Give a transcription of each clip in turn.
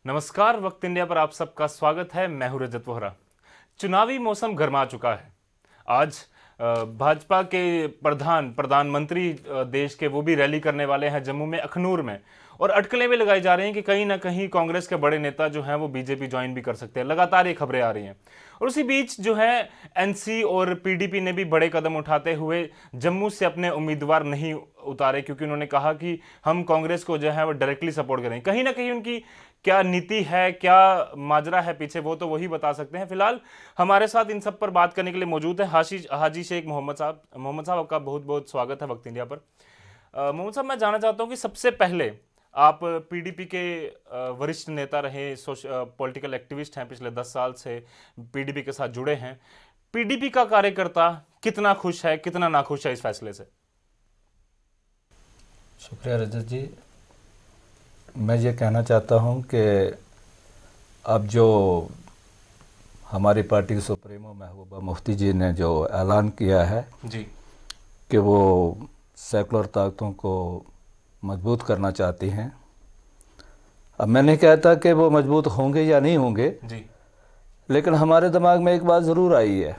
नमस्कार, वक्त इंडिया पर आप सबका स्वागत है। मैं हूं रजत वोहरा। चुनावी मौसम गर्मा चुका है। आज भाजपा के प्रधानमंत्री देश के वो भी रैली करने वाले हैं जम्मू में, अखनूर में, और अटकलें भी लगाई जा रही हैं कि कहीं ना कहीं कांग्रेस के बड़े नेता जो हैं वो बीजेपी ज्वाइन भी कर सकते हैं। लगातार ये खबरें आ रही हैं और उसी बीच जो है एनसी और पीडीपी ने भी बड़े कदम उठाते हुए जम्मू से अपने उम्मीदवार नहीं उतारे, क्योंकि उन्होंने कहा कि हम कांग्रेस को जो है वो डायरेक्टली सपोर्ट करें। कहीं ना कहीं उनकी क्या नीति है, क्या माजरा है पीछे, वो तो वही बता सकते हैं। फिलहाल हमारे साथ इन सब पर बात करने के लिए मौजूद है हाजी शेख मोहम्मद साहब। मोहम्मद साहब, आपका बहुत बहुत स्वागत है वक्त इंडिया पर। मोहम्मद साहब, मैं जानना चाहता हूं कि सबसे पहले आप पीडीपी के वरिष्ठ नेता रहे, पॉलिटिकल एक्टिविस्ट हैं, पिछले 10 साल से पीडीपी के साथ जुड़े हैं। पीडीपी का कार्यकर्ता कितना खुश है, कितना नाखुश है इस फैसले से? शुक्रिया रजत जी। मैं ये कहना चाहता हूं कि अब जो हमारी पार्टी के सुप्रीमो महबूबा मुफ्ती जी ने जो ऐलान किया है जी कि वो सेकुलर ताकतों को मजबूत करना चाहती हैं, अब मैं नहीं कहता कि वो मजबूत होंगे या नहीं होंगे जी, लेकिन हमारे दिमाग में एक बात ज़रूर आई है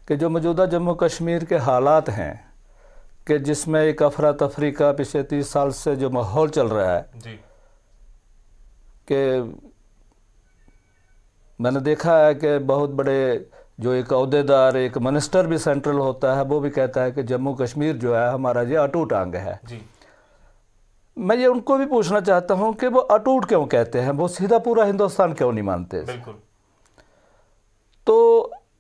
कि जो मौजूदा जम्मू कश्मीर के हालात हैं कि जिसमें एक अफरा तफरी का पिछले 30 साल से जो माहौल चल रहा है जी, कि मैंने देखा है कि बहुत बड़े जो एक अहदेदार, एक मिनिस्टर भी सेंट्रल होता है, वो भी कहता है कि जम्मू कश्मीर जो है हमारा ये अटूट अंग है जी। मैं ये उनको भी पूछना चाहता हूं कि वो अटूट क्यों कहते हैं, वो सीधा पूरा हिंदुस्तान क्यों नहीं मानते? बिल्कुल। तो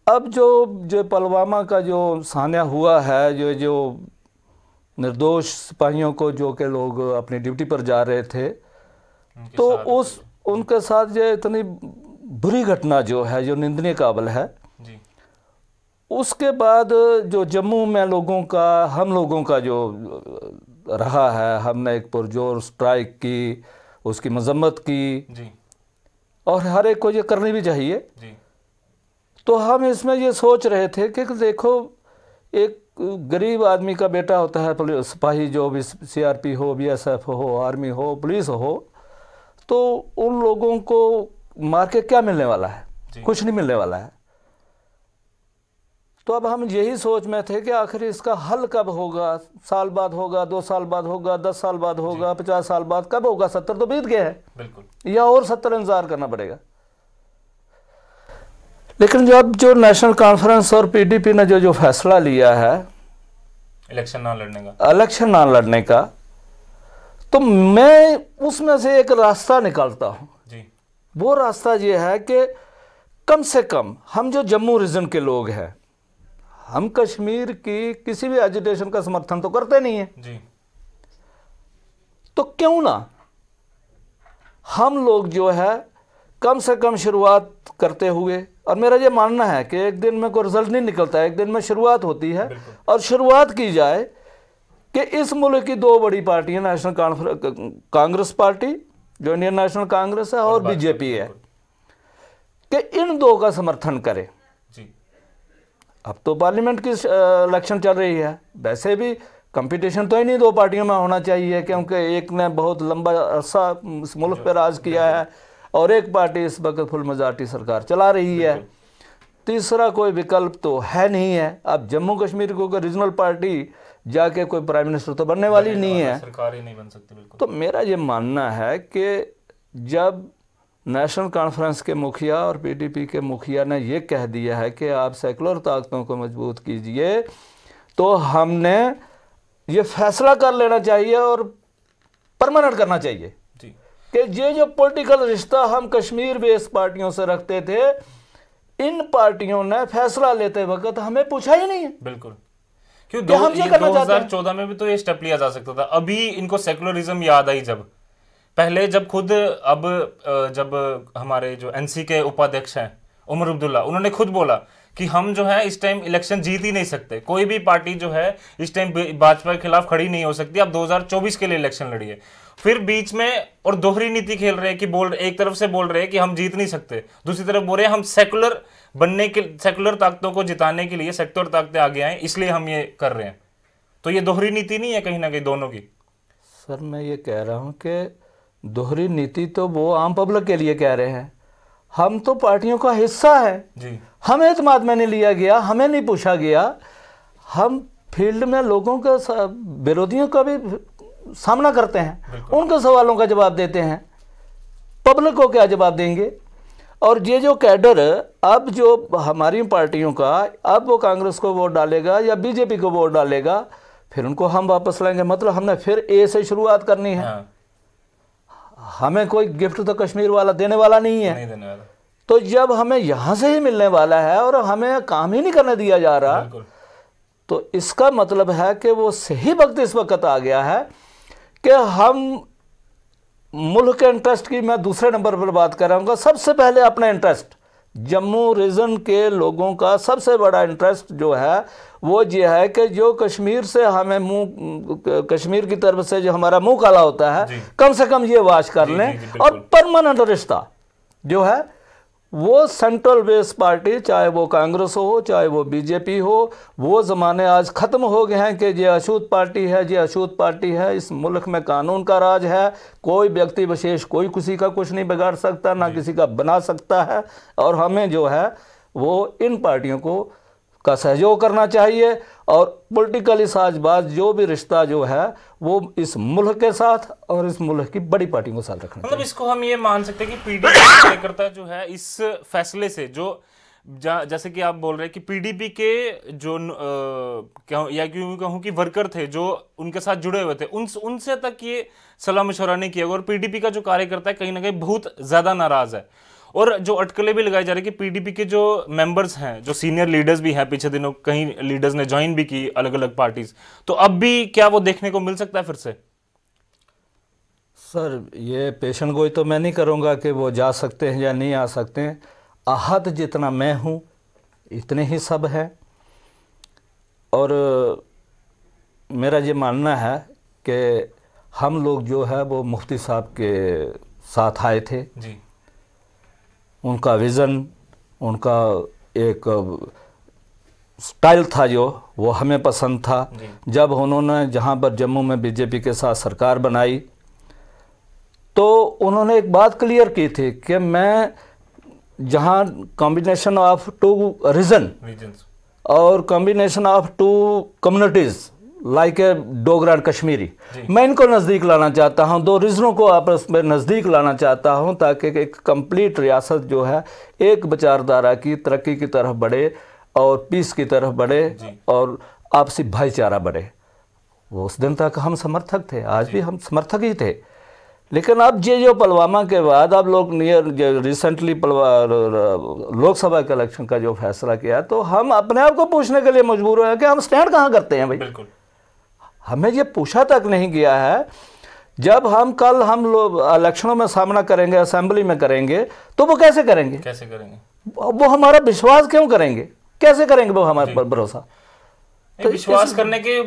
अब जो पुलवामा का जो सान्या हुआ है, जो निर्दोष सिपाहियों को जो के लोग अपनी ड्यूटी पर जा रहे थे, तो उनके साथ ये इतनी बुरी घटना जो है, जो निंदनीय काबिल है जी। उसके बाद जो जम्मू में हम लोगों का जो रहा है, हमने एक पुरजोर स्ट्राइक की, उसकी मजम्मत की जी, और हर एक को ये करनी भी चाहिए जी। तो हम इसमें ये सोच रहे थे कि देखो, एक गरीब आदमी का बेटा होता है सिपाही, जो भी सीआरपी हो, बीएसएफ हो, आर्मी हो, पुलिस हो, तो उन लोगों को मार के क्या मिलने वाला है? कुछ नहीं मिलने वाला है। तो अब हम यही सोच में थे कि आखिर इसका हल कब होगा? साल बाद होगा, 2 साल बाद होगा, 10 साल बाद होगा, 50 साल बाद, कब होगा? 70 तो बीत गए हैं, बिल्कुल, या और 70 इंतजार करना पड़ेगा। लेकिन जब जो नेशनल कॉन्फ्रेंस और पीडीपी ने जो फैसला लिया है इलेक्शन ना लड़ने का, तो मैं उसमें से एक रास्ता निकालता हूं जी। वो रास्ता ये है कि कम से कम हम जो जम्मू रीजन के लोग हैं, हम कश्मीर की किसी भी एजिटेशन का समर्थन तो करते नहीं है जी। तो क्यों ना हम लोग जो है कम से कम शुरुआत करते हुए, और मेरा ये मानना है कि एक दिन में कोई रिजल्ट नहीं निकलता है, एक दिन में शुरुआत होती है, और शुरुआत की जाए कि इस मुल्क की 2 बड़ी पार्टियां, नेशनल कांग्रेस पार्टी जो इंडियन नेशनल कांग्रेस है और बीजेपी है, कि इन 2 का समर्थन करें जी। अब तो पार्लियामेंट की इलेक्शन चल रही है, वैसे भी कंपटीशन तो ही नहीं 2 पार्टियों में होना चाहिए, क्योंकि एक ने बहुत लंबा अरसा इस मुल्क पर राज किया है और एक पार्टी इस वक्त फुल मेजॉरिटी सरकार चला रही है। तीसरा कोई विकल्प तो है नहीं है। अब जम्मू कश्मीर को कोई रीजनल पार्टी जाके कोई प्राइम मिनिस्टर तो बनने वाली नहीं है, सरकार ही नहीं बन सकती। बिल्कुल। तो मेरा ये मानना है कि जब नेशनल कॉन्फ्रेंस के मुखिया और पीडीपी के मुखिया ने ये कह दिया है कि आप सेकुलर ताकतों को मजबूत कीजिए, तो हमने ये फैसला कर लेना चाहिए और परमानेंट करना चाहिए कि ये जो पॉलिटिकल रिश्ता हम कश्मीर बेस्ड पार्टियों से रखते थे, इन पार्टियों ने फैसला लेते वक्त हमें पूछा ही नहीं है। बिल्कुल। क्यों 2014 में भी तो ये स्टेप लिया जा सकता था। अभी इनको सेकुलरिज्म याद आई जब हमारे जो एनसी के उपाध्यक्ष हैं उमर अब्दुल्ला, उन्होंने खुद बोला कि हम जो है इस टाइम इलेक्शन जीत ही नहीं सकते, कोई भी पार्टी जो है इस टाइम भाजपा के खिलाफ खड़ी नहीं हो सकती, अब 2024 के लिए इलेक्शन लड़िए। फिर बीच में और दोहरी नीति खेल रहे हैं कि एक तरफ से बोल रहे हैं कि हम जीत नहीं सकते, दूसरी तरफ बोल रहे हैं हम सेकुलर ताकतों को जिताने के लिए सेक्युलर ताकतें आगे आए, इसलिए हम ये कर रहे हैं। तो ये दोहरी नीति नहीं है कहीं ना कहीं दोनों की? सर मैं ये कह रहा हूँ कि दोहरी नीति तो वो आम पब्लिक के लिए कह रहे हैं, हम तो पार्टियों का हिस्सा है जी। हमें एतमाद में नहीं लिया गया, हमें नहीं पूछा गया। हम फील्ड में लोगों का विरोधियों का भी सामना करते हैं, उनके सवालों का जवाब देते हैं, पब्लिक को क्या जवाब देंगे। और ये जो कैडर अब जो हमारी पार्टियों का, अब वो कांग्रेस को वोट डालेगा या बीजेपी को वोट डालेगा, फिर उनको हम वापस लाएंगे। मतलब हमने फिर ए से शुरुआत करनी है। हाँ। हमें कोई गिफ्ट तो कश्मीर वाला देने वाला नहीं है, नहीं देने वाला। तो जब हमें यहाँ से ही मिलने वाला है और हमें काम ही नहीं करने दिया जा रहा, तो इसका मतलब है कि वो सही वक्त इस वक्त आ गया है कि हम मुल्क के इंटरेस्ट की मैं दूसरे नंबर पर बात कर रहा हूँ। सबसे पहले अपना इंटरेस्ट, जम्मू रीजन के लोगों का सबसे बड़ा इंटरेस्ट जो है वो ये है कि जो कश्मीर से हमें कश्मीर की तरफ से जो हमारा मुंह काला होता है, कम से कम ये वाश कर लें। और परमानेंट रिश्ता जो है वो सेंट्रल बेस पार्टी, चाहे वो कांग्रेस हो चाहे वो बीजेपी हो, वो ज़माने आज ख़त्म हो गए हैं कि ये अछूत पार्टी है, ये अछूत पार्टी है। इस मुल्क में कानून का राज है, कोई व्यक्ति विशेष कोई किसी का कुछ नहीं बिगाड़ सकता, ना किसी का बना सकता है। और हमें जो है वो इन पार्टियों को का सहयोग करना चाहिए। और पॉलिटिकली साजबाज जो भी रिश्ता जो है वो इस मुल्क के साथ और इस मुल्क की बड़ी पार्टियों के साथ रखना मतलब इसको हम ये मान सकते हैं कि पीडीपी कार्यकर्ता जो है इस फैसले से जो जैसे कि आप बोल रहे हैं कि पीडीपी के जो या क्यों कहूं कि वर्कर थे जो उनके साथ जुड़े हुए थे, उनसे तक ये सलाह मशवरा नहीं किया। और पीडीपी का जो कार्यकर्ता है कहीं ना कहीं बहुत ज्यादा नाराज है। और जो अटकलें भी लगाई जा रही है कि पीडीपी के जो मेंबर्स हैं, जो सीनियर लीडर्स भी हैं, पीछे दिनों कई लीडर्स ने ज्वाइन भी की अलग अलग पार्टीज, तो अब भी क्या वो देखने को मिल सकता है फिर से? सर ये पेशन गोई तो मैं नहीं करूंगा कि वो जा सकते हैं या नहीं आ सकते हैं। आहत जितना मैं हूं इतने ही सब है। और मेरा ये मानना है कि हम लोग जो है वो मुफ्ती साहब के साथ आए थे जी। उनका विज़न, उनका एक स्टाइल था जो वो हमें पसंद था। जब उन्होंने जहाँ पर जम्मू में बीजेपी के साथ सरकार बनाई तो उन्होंने एक बात क्लियर की थी कि मैं जहाँ कॉम्बिनेशन ऑफ टू रीजन और combination of two communities like a Dogra and Kashmiri, मैं इनको नज़दीक लाना चाहता हूँ, दो रीजनों को आपस में नज़दीक लाना चाहता हूँ ताकि एक कंप्लीट रियासत जो है एक विचारधारा की तरक्की की तरफ बढ़े और पीस की तरफ बढ़े और आपसी भाईचारा बढ़े। वो उस दिन तक हम समर्थक थे, आज भी हम समर्थक ही थे। लेकिन अब ये जो पुलवामा के बाद अब लोग रिसेंटली लोकसभा के इलेक्शन का जो फैसला किया, तो हम अपने आप को पूछने के लिए मजबूर हुए कि हम स्टैंड कहाँ करते हैं भाई। बिल्कुल हमें ये पूछा तक नहीं गया है। जब हम कल हम लोग इलेक्शनों में सामना करेंगे, असेंबली में करेंगे, तो वो कैसे करेंगे? वो हमारा विश्वास क्यों करेंगे? कैसे करेंगे वो हमारे पर भरोसा? तो विश्वास करने के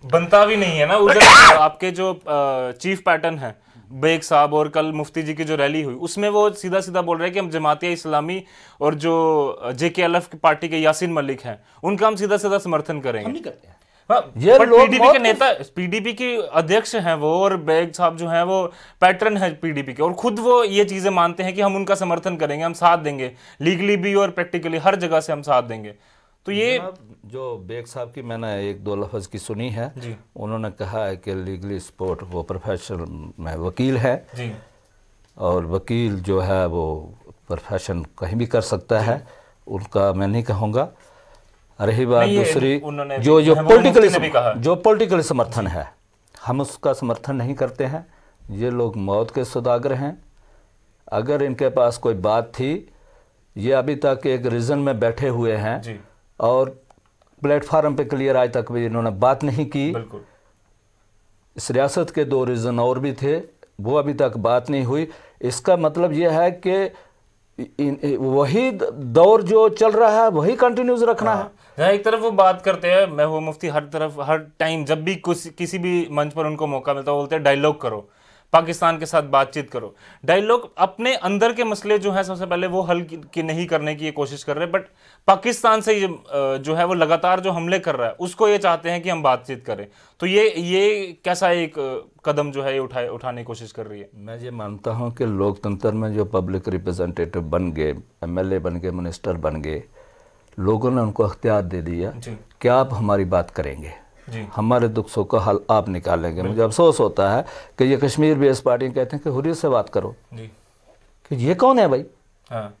बनता भी नहीं है ना। उधर आपके जो चीफ पैटर्न है बेग साहब और कल मुफ्ती जी की जो रैली हुई उसमें वो सीधा सीधा बोल रहे हैं कि हम जमातिया इस्लामी और जो JKLF पार्टी के यासीन मलिक हैं उनका हम सीधा सीधा समर्थन करेंगे। हम नहीं करते हैं। ये पीडीपी के नेता, पीडीपी के अध्यक्ष हैं वो, और बेग साहब जो हैं वो पैटर्न है पीडीपी के, और खुद वो ये चीजें मानते हैं कि हम उनका समर्थन करेंगे, हम साथ देंगे, लीगली भी और प्रैक्टिकली हर जगह से हम साथ देंगे। तो ये जो बेग साहब की मैंने एक दो लफ्ज़ की सुनी है, उन्होंने कहा है कि लीगली सपोर्ट, वो प्रोफेशन में वकील है जी। और वकील जो है वो प्रोफेशन कहीं भी कर सकता है, उनका मैं नहीं कहूँगा। रही बात दूसरी जो पॉलिटिकल समर्थन है, हम उसका समर्थन नहीं करते हैं। ये लोग मौत के सौदागर हैं। अगर इनके पास कोई बात थी, ये अभी तक एक रीजन में बैठे हुए हैं जी। और प्लेटफार्म पे क्लियर आज तक भी इन्होंने बात नहीं की। इस रियासत के दो रीजन और भी थे, वो अभी तक बात नहीं हुई। इसका मतलब ये है कि वही दौर जो चल रहा है वही कंटिन्यूज रखना है। जहाँ एक तरफ वो बात करते हैं, मैं वो मुफ्ती हर तरफ हर टाइम जब भी किसी भी मंच पर उनको मौका मिलता है बोलते हैं डायलॉग करो, पाकिस्तान के साथ बातचीत करो। डायलॉग अपने अंदर के मसले जो है सबसे पहले वो हल की नहीं करने की ये कोशिश कर रहे हैं, बट पाकिस्तान से ये जो है वो लगातार जो हमले कर रहा है उसको ये चाहते हैं कि हम बातचीत करें। तो ये कैसा एक कदम जो है ये उठाने की कोशिश कर रही है? मैं ये मानता हूँ कि लोकतंत्र में जो पब्लिक रिप्रेजेंटेटिव बन गए, एमएलए बन गए, मिनिस्टर बन गए, लोगों ने उनको अख्तियार दे दिया कि आप हमारी बात करेंगे, हमारे दुख सुख का हल आप निकालेंगे। मुझे अफसोस होता है कि ये कश्मीर बेस पार्टी कहते हैं कि हुर्रियत से बात करो कि ये कौन है भाई? हाँ।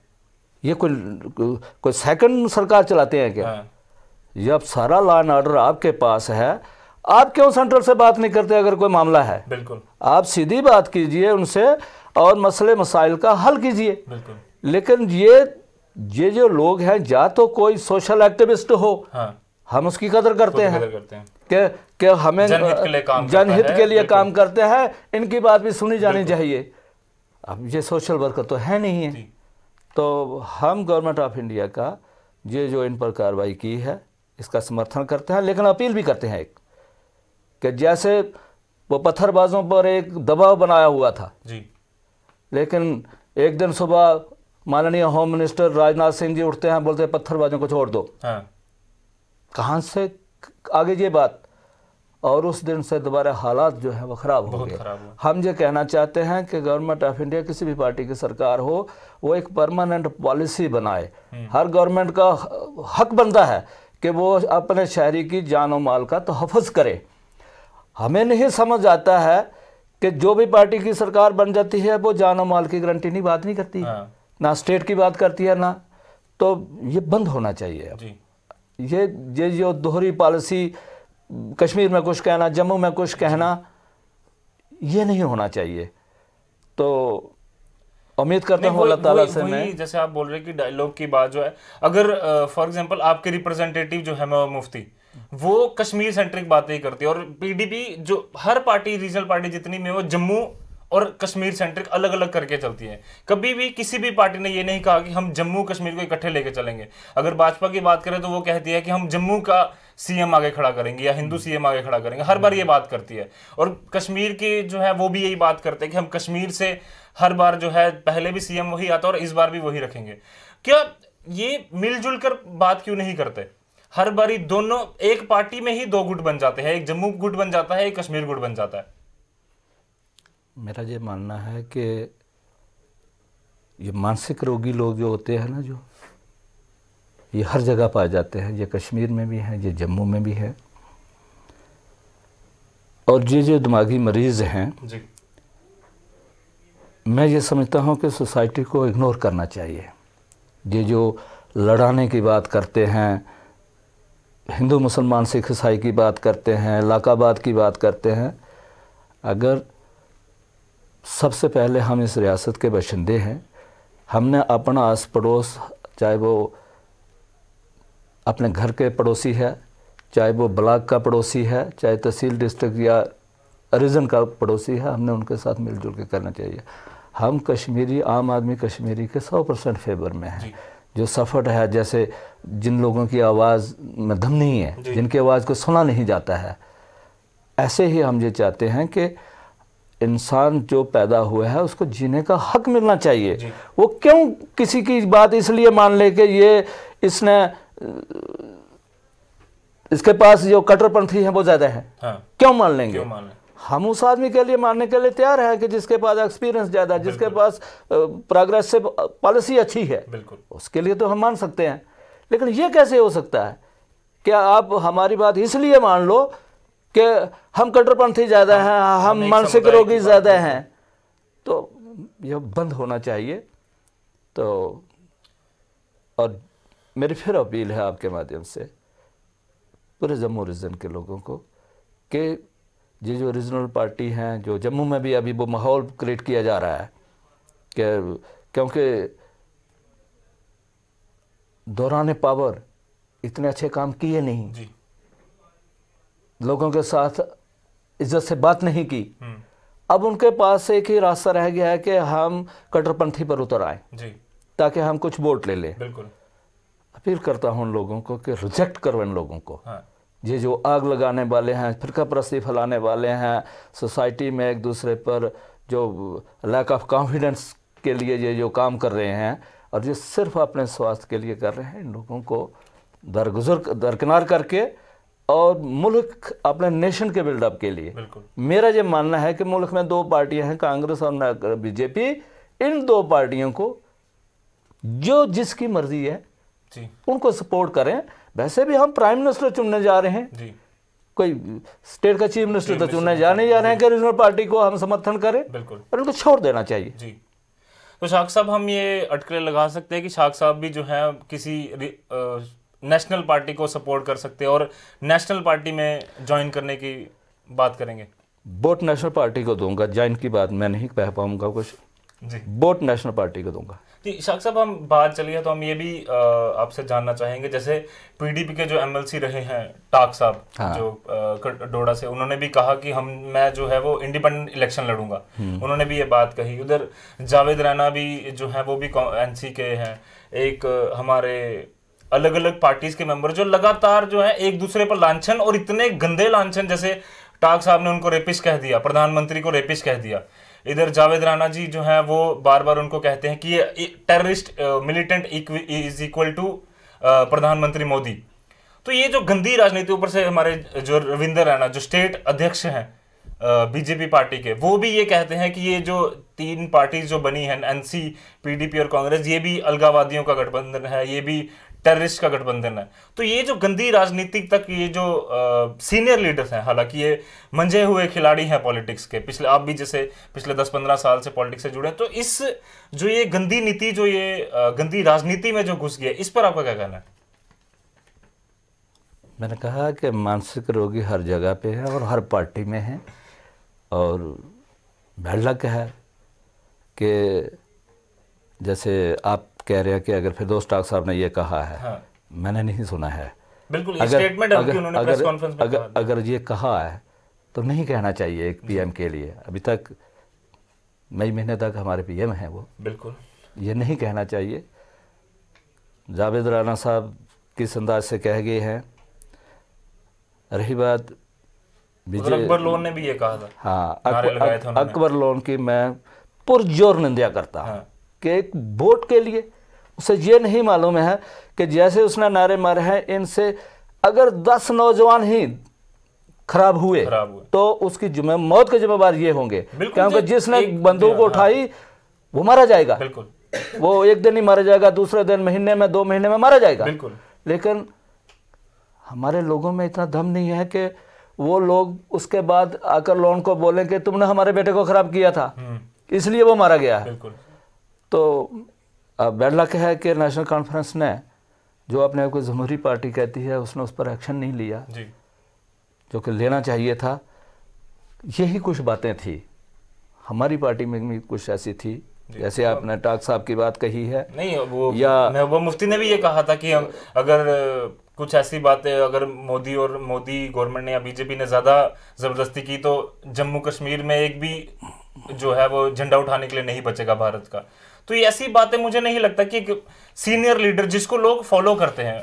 ये कोई सेकंड सरकार चलाते हैं क्या? हाँ। जब सारा लॉ एंड ऑर्डर आपके पास है, आप क्यों सेंट्रल से बात नहीं करते? अगर कोई मामला है बिल्कुल आप सीधी बात कीजिए उनसे और मसले मसाइल का हल कीजिए। लेकिन ये जो लोग हैं, या तो कोई सोशल एक्टिविस्ट हो, हाँ, हम उसकी कदर करते हैं कि हमें जनहित के लिए काम करते हैं, इनकी बात भी सुनी जानी चाहिए। अब ये सोशल वर्कर तो है नहीं है, तो हम गवर्नमेंट ऑफ इंडिया का ये जो इन पर कार्रवाई की है इसका समर्थन करते हैं, लेकिन अपील भी करते हैं एक कि जैसे वो पत्थरबाजों पर एक दबाव बनाया हुआ था जी, लेकिन एक दिन सुबह माननीय होम मिनिस्टर राजनाथ सिंह जी उठते हैं, बोलते हैं पत्थरबाजों को छोड़ दो। हाँ। कहाँ से आगे ये बात, और उस दिन से दोबारा हालात जो है वो ख़राब हो गए। हम ये कहना चाहते हैं कि गवर्नमेंट ऑफ इंडिया किसी भी पार्टी की सरकार हो, वो एक परमानेंट पॉलिसी बनाए। हर गवर्नमेंट का हक बनता है कि वो अपने शहरी की जान और माल का तहफ़्फ़ुज़ करे। हमें नहीं समझ आता है कि जो भी पार्टी की सरकार बन जाती है वो जान और माल की गारंटी नहीं बात नहीं करती। हाँ। ना स्टेट की बात करती है ना, तो ये बंद होना चाहिए जी। ये जो दोहरी पॉलिसी, कश्मीर में कुछ कहना, जम्मू में कुछ कहना, ये नहीं होना चाहिए। तो उम्मीद करता हूँ अल्लाह ताला से मैं, जैसे आप बोल रहे हैं कि डायलॉग की बात जो है, अगर फॉर एग्जांपल आपके रिप्रेजेंटेटिव जो है महबूबा मुफ्ती, वो कश्मीर सेंट्रिक बातें ही करती है, और पीडीपी जो हर पार्टी, रीजनल पार्टी जितनी में, वो जम्मू और कश्मीर सेंट्रिक अलग अलग करके चलती है। कभी भी किसी भी पार्टी ने ये नहीं कहा कि हम जम्मू कश्मीर को इकट्ठे लेके चलेंगे। अगर भाजपा की बात करें तो वो कहती है कि हम जम्मू का सीएम आगे खड़ा करेंगे या हिंदू सीएम आगे खड़ा करेंगे, हर बार ये बात करती है। और कश्मीर की जो है वो भी यही बात करते हैं कि हम कश्मीर से हर बार जो है, पहले भी सीएम वही आता और इस बार भी वही रखेंगे। क्या ये मिलजुल कर बात क्यों नहीं करते? हर बारी दोनों एक पार्टी में ही दो गुट बन जाते हैं, एक जम्मू गुट बन जाता है, एक कश्मीर गुट बन जाता है। मेरा ये मानना है कि ये मानसिक रोगी लोग जो होते हैं ना, जो ये हर जगह पाए जाते हैं, ये कश्मीर में भी हैं, ये जम्मू में भी है, और ये जो दिमागी मरीज़ हैं जी, मैं ये समझता हूँ कि सोसाइटी को इग्नोर करना चाहिए। ये जो लड़ाने की बात करते हैं, हिंदू मुसलमान सिख ईसाई की बात करते हैं, इलाकाबाद की बात करते हैं, अगर सबसे पहले हम इस रियासत के बशिंदे हैं, हमने अपना आस पड़ोस, चाहे वो अपने घर के पड़ोसी है, चाहे वो ब्लॉक का पड़ोसी है, चाहे तहसील डिस्ट्रिक्ट या रीजन का पड़ोसी है, हमने उनके साथ मिलजुल के करना चाहिए। हम कश्मीरी, आम आदमी कश्मीरी के 100% फेवर में है। जो सफ़र है, जैसे जिन लोगों की आवाज़ में दम नहीं है, जिनकी आवाज़ को सुना नहीं जाता है, ऐसे ही हम ये चाहते हैं कि इंसान जो पैदा हुआ है उसको जीने का हक मिलना चाहिए। वो क्यों किसी की बात इसलिए मान ले कि ये इसने, इसके पास जो कट्टरपंथी है वो ज़्यादा है, हाँ, क्यों मान लेंगे? हम उस आदमी के लिए मानने के लिए तैयार है कि जिसके पास एक्सपीरियंस ज़्यादा है, जिसके पास प्रोग्रेसिव पॉलिसी अच्छी है, उसके लिए तो हम मान सकते हैं। लेकिन ये कैसे हो सकता है? क्या आप हमारी बात इसलिए मान लो कि हम कट्टरपंथी ज़्यादा हैं, हम मानसिक रोगी ज़्यादा हैं? तो यह बंद होना चाहिए। तो और मेरी फिर अपील है आपके माध्यम से पूरे जम्मू रीजन के लोगों को कि ये जो रीजनल पार्टी हैं, जो जम्मू में भी अभी वो माहौल क्रिएट किया जा रहा है कि क्योंकि दौरान पावर इतने अच्छे काम किए नहीं जी, लोगों के साथ इज्जत से बात नहीं की, अब उनके पास एक ही रास्ता रह गया है कि हम कट्टरपंथी पर उतर आए ताकि हम कुछ वोट ले लें। बिल्कुल अपील करता हूं उन लोगों को कि रिजेक्ट करो इन लोगों को। हाँ। ये जो आग लगाने वाले हैं, फिरका परस्ती फैलाने वाले हैं, सोसाइटी में एक दूसरे पर जो लैक ऑफ कॉन्फिडेंस के लिए ये जो काम कर रहे हैं और जो सिर्फ अपने स्वास्थ्य के लिए कर रहे हैं, इन लोगों को दरकिनार करके और मुल्क अपने नेशन के बिल्डअप के लिए, मेरा ये मानना है कि मुल्क में दो पार्टियां हैं, कांग्रेस और बीजेपी। इन दो पार्टियों को जो जिसकी मर्जी है जी, उनको सपोर्ट करें। वैसे भी हम प्राइम मिनिस्टर चुनने जा रहे हैं जी, कोई स्टेट का चीफ मिनिस्टर तो चुनने जाने जा रहे हैं कि रीजनल पार्टी को हम समर्थन करें, बिल्कुल, और उनको छोड़ देना चाहिए जी। तो शाख साहब, हम ये अटकलें लगा सकते हैं कि शाख साहब भी जो है किसी नेशनल पार्टी को सपोर्ट कर सकते हैं और नेशनल पार्टी में ज्वाइन करने की बात करेंगे? वोट नेशनल पार्टी को दूंगा, ज्वाइन की बात मैं नहीं कह पाऊंगा कुछ जी। वोट नेशनल पार्टी को दूंगा जी। शाख साहब, हम बात चलिए तो हम ये भी आपसे जानना चाहेंगे, जैसे पीडीपी के जो एमएलसी रहे हैं टाक साहब, हाँ। जो डोडा से, उन्होंने भी कहा कि मैं जो है वो इंडिपेंडेंट इलेक्शन लड़ूंगा। उन्होंने भी ये बात कही। उधर जावेद रैना भी जो है वो भी एनसी के हैं। एक हमारे अलग अलग पार्टीज के मेंबर जो लगातार जो है एक दूसरे पर लांछन, और इतने गंदे लांछन, जैसे टाक साहब ने उनको रेपिस्ट कह दिया, प्रधानमंत्री को रेपिस्ट कह दिया। इधर जावेद राणा जी जो है वो बार बार उनको कहते हैं कि ये terrorist militant is equal to प्रधानमंत्री मोदी। तो ये जो गंदी राजनीति, ऊपर से हमारे जो रविंदर रैना जो स्टेट अध्यक्ष हैं बीजेपी पार्टी के, वो भी ये कहते हैं कि ये जो तीन पार्टीज जो बनी हैं, एनसी, पीडीपी और कांग्रेस, ये भी अलगाववादियों का गठबंधन है, ये भी टेररिस्ट का गठबंधन है। तो ये जो गंदी राजनीति तक ये जो सीनियर लीडर्स हैं, हालांकि ये मंजे हुए खिलाड़ी हैं पॉलिटिक्स के, पिछले आप भी जैसे पिछले 10-15 साल से पॉलिटिक्स से जुड़े हैं, तो इस जो ये गंदी नीति, जो ये गंदी राजनीति में जो घुस गया, इस पर आपका क्या कहना है? मैंने कहा कि मानसिक रोगी हर जगह पे है और हर पार्टी में है, और बड़ लग है कि जैसे आप कह रहे हैं कि अगर फिरदौस टाक साहब ने ये कहा है, हाँ। मैंने नहीं सुना है। बिल्कुल, स्टेटमेंट उन्होंने प्रेस कॉन्फ्रेंस में कहा। अगर ये कहा है तो नहीं कहना चाहिए एक पीएम के लिए। अभी तक मई महीने तक हमारे पीएम हैं वो, बिल्कुल ये नहीं कहना चाहिए। जावेद राणा साहब किस अंदाज से कह गए हैं। रही बात अकबर लोन ने भी ये कहा था, हाँ, अकबर लोन की मैं पुरजोर निंदा करता हूँ। हाँ। कि एक वोट के लिए उसे ये नहीं मालूम है कि जैसे उसने नारे मारे हैं, इनसे अगर 10 नौजवान ही खराब हुए तो उसकी मौत के जिम्मेवार ये होंगे, क्योंकि जिसने बंदूक उठाई वो मारा जाएगा। बिल्कुल, वो एक दिन ही मारा जाएगा, दूसरे दिन, महीने में, 2 महीने में मारा जाएगा। बिल्कुल। लेकिन हमारे लोगों में इतना दम नहीं है कि वो लोग उसके बाद आकर लोन को बोलें कि तुमने हमारे बेटे को खराब किया था इसलिए वो मारा गया है। बिल्कुल। तो बैड लक है कि नेशनल कॉन्फ्रेंस ने, जो अपने आप को जमहूरी पार्टी कहती है, उसने उस पर एक्शन नहीं लिया जी, जो कि लेना चाहिए था। यही कुछ बातें थी हमारी पार्टी में भी, कुछ ऐसी थी जैसे आपने टाक साहब की बात कही है। नहीं, वो या महबूबा मुफ्ती ने भी ये कहा था कि हम अगर कुछ ऐसी बातें, अगर मोदी गवर्नमेंट ने या बीजेपी ने ज्यादा जबरदस्ती की तो जम्मू कश्मीर में एक भी जो है वो झंडा उठाने के लिए नहीं बचेगा भारत का। तो ये ऐसी बातें मुझे नहीं लगता कि एक सीनियर लीडर जिसको लोग फॉलो करते हैं,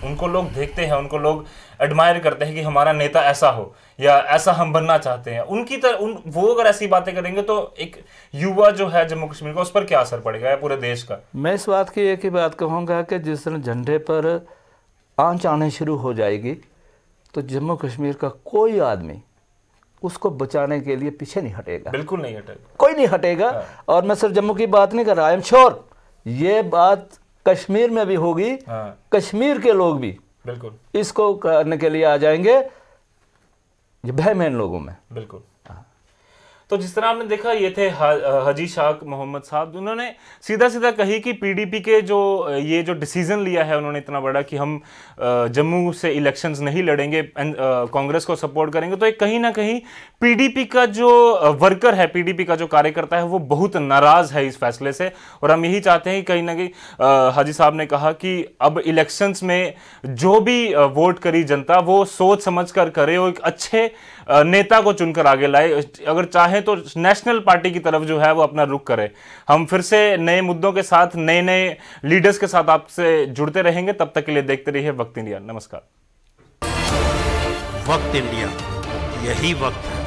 उनको लोग देखते हैं, उनको लोग एडमायर करते हैं कि हमारा नेता ऐसा हो या ऐसा हम बनना चाहते हैं, उनकी तरह वो अगर ऐसी बातें करेंगे तो एक युवा जो है जम्मू कश्मीर का, उस पर क्या असर पड़ेगा या पूरे देश का? मैं इस बात की एक ही बात कहूँगा कि जिस दिन झंडे पर आंच आने शुरू हो जाएगी तो जम्मू कश्मीर का कोई आदमी उसको बचाने के लिए पीछे नहीं हटेगा। बिल्कुल नहीं हटेगा, कोई नहीं हटेगा। हाँ। और मैं सिर्फ जम्मू की बात नहीं कर रहा, आई एम श्योर ये बात कश्मीर में भी होगी। हाँ। कश्मीर के लोग भी बिल्कुल इसको करने के लिए आ जाएंगे, ये भय में इन लोगों में। बिल्कुल। तो जिस तरह आपने देखा, ये थे हाजी शाख मोहम्मद साहब, उन्होंने सीधा सीधा कही कि पीडीपी के ये जो डिसीजन लिया है उन्होंने इतना बड़ा कि हम जम्मू से इलेक्शंस नहीं लड़ेंगे, कांग्रेस को सपोर्ट करेंगे, तो एक कहीं ना कहीं पीडीपी का जो वर्कर है, पीडीपी का जो कार्यकर्ता है, वो बहुत नाराज है इस फैसले से। और हम यही चाहते हैं कि कहीं ना कहीं हाजी साहब ने कहा कि अब इलेक्शंस में जो भी वोट करी जनता वो सोच समझ कर करे और एक अच्छे नेता को चुनकर आगे लाए। अगर चाहे तो नेशनल पार्टी की तरफ जो है वो अपना रुख करे। हम फिर से नए मुद्दों के साथ, नए नए लीडर्स के साथ आपसे जुड़ते रहेंगे। तब तक के लिए देखते रहिए वक्त इंडिया। नमस्कार। वक्त इंडिया, यही वक्त है।